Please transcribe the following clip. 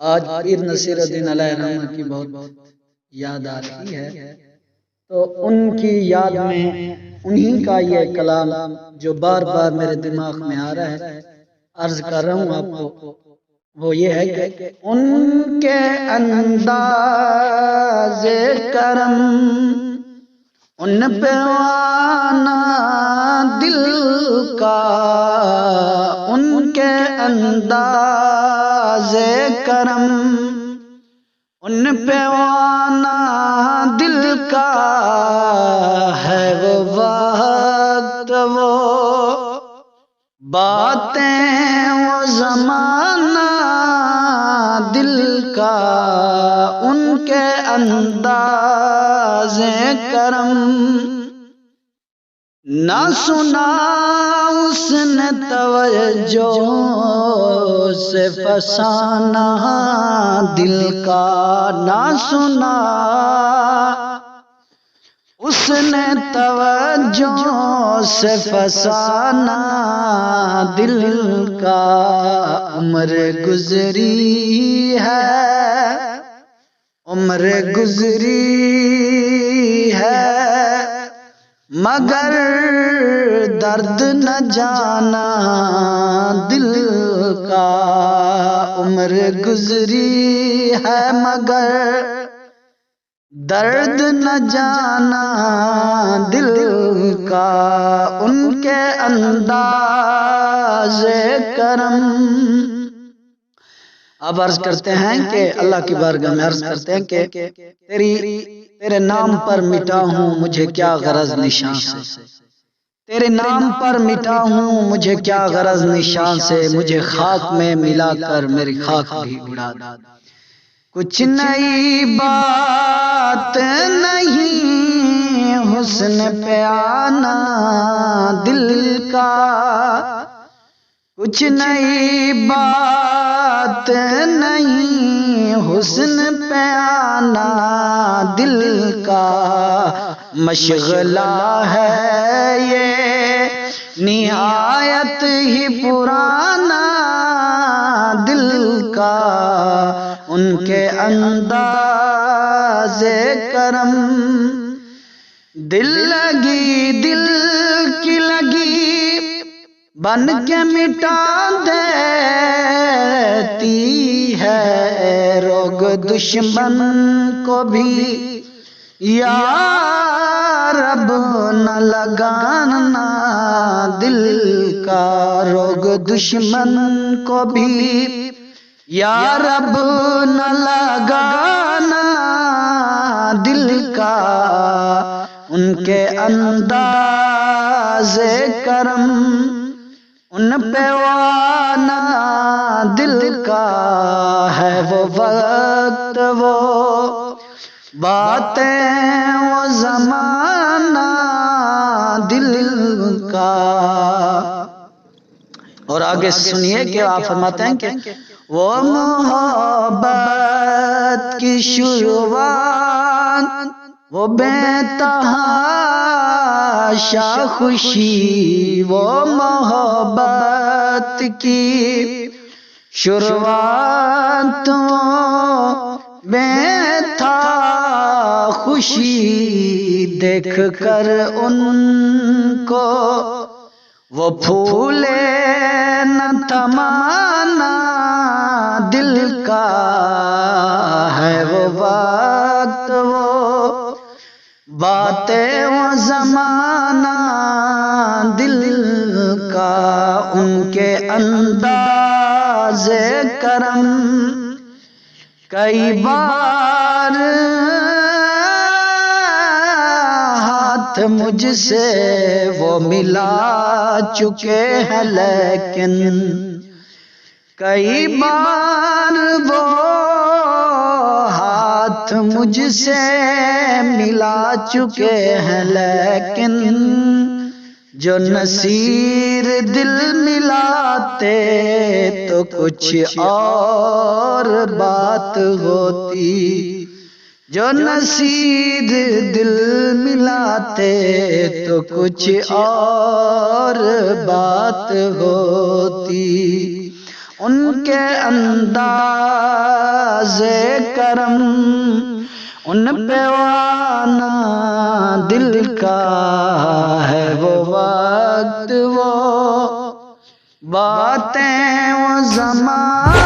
آج پیر نصیر الدین علیہ رحمہ کی بہت یاد آ رہی ہے، تو ان کی یاد میں انہی کا یہ کلام جو بار بار میرے دماغ میں آ رہا ہے عرض کر رہا ہوں آپ کو، وہ یہ ہے کہ ان کے انداز کرم ان پہ آنا دل کا، ان کے انداز کرم ان پہ آنا دل کا ہے، وہ وقت وہ باتیں وہ زمانہ دل کا، ان کے انداز کرم نہ سنا اس نے توجہ سے فسانہ دل کا، نہ سنا اس نے توجہ سے فسانہ دل کا، عمر گزری ہے عمر گزری ہے مگر درد نہ جانا دل کا، عمر گزری ہے مگر درد نہ جانا دل کا، ان کے انداز کرم۔ اب عرض کرتے ہیں کہ اللہ کی بارگاہ میں عرض کرتے ہیں کہ تیرے نام پر مٹا ہوں مجھے کیا غرض نشان سے، تیرے نام پر مٹا ہوں مجھے کیا غرض نشان سے، مجھے خاک میں ملا کر میری خاک بھی اڑا دے، کچھ نئی بات نہیں حسن پہ آنا دل کا، کچھ نئی بات نہیں حسن پہ آنا دل کا، مشغلہ ہے یہ نہایت ہی پرانا دل کا، ان کے انداز کرم دل لگی دل کی لگی بن کے مٹا دیتی ہے، روگ دشمن کو بھی یا رب نہ لگانا دل کا، روگ دشمن کو بھی یا رب نہ لگانا دل کا، ان کے انداز کرم ان پہ آنا دل کا ہے، وہ وقت وہ باتیں وہ زمانہ دل کا۔ اور آگے سنیے کہ آپ فرماتے ہیں کہ وہ محبت کی شروعات وہ بے تحاشا خوشی، وہ محبت کی شروعات وہ بے تحاشا خوشی، دیکھ کر ان کو وہ پھولے نہ تمنا دل کا ہے، وہ وقت وہ باتیں وہ زمانہ دل کا، ان کے انداز کرم کئی بار ہاتھ مجھ سے وہ ملا چکے ہیں، لیکن کئی بار وہ ہاتھ مجھ سے ملا چکے ہیں، لیکن جو نصیر دل ملاتے تو کچھ اور بات ہوتی، جو نصیر دل ملاتے تو کچھ اور بات ہوتی، ان کے انداز کرم ان پہ وانا دل کا ہے وہ وقت وہ باتیں وہ زمان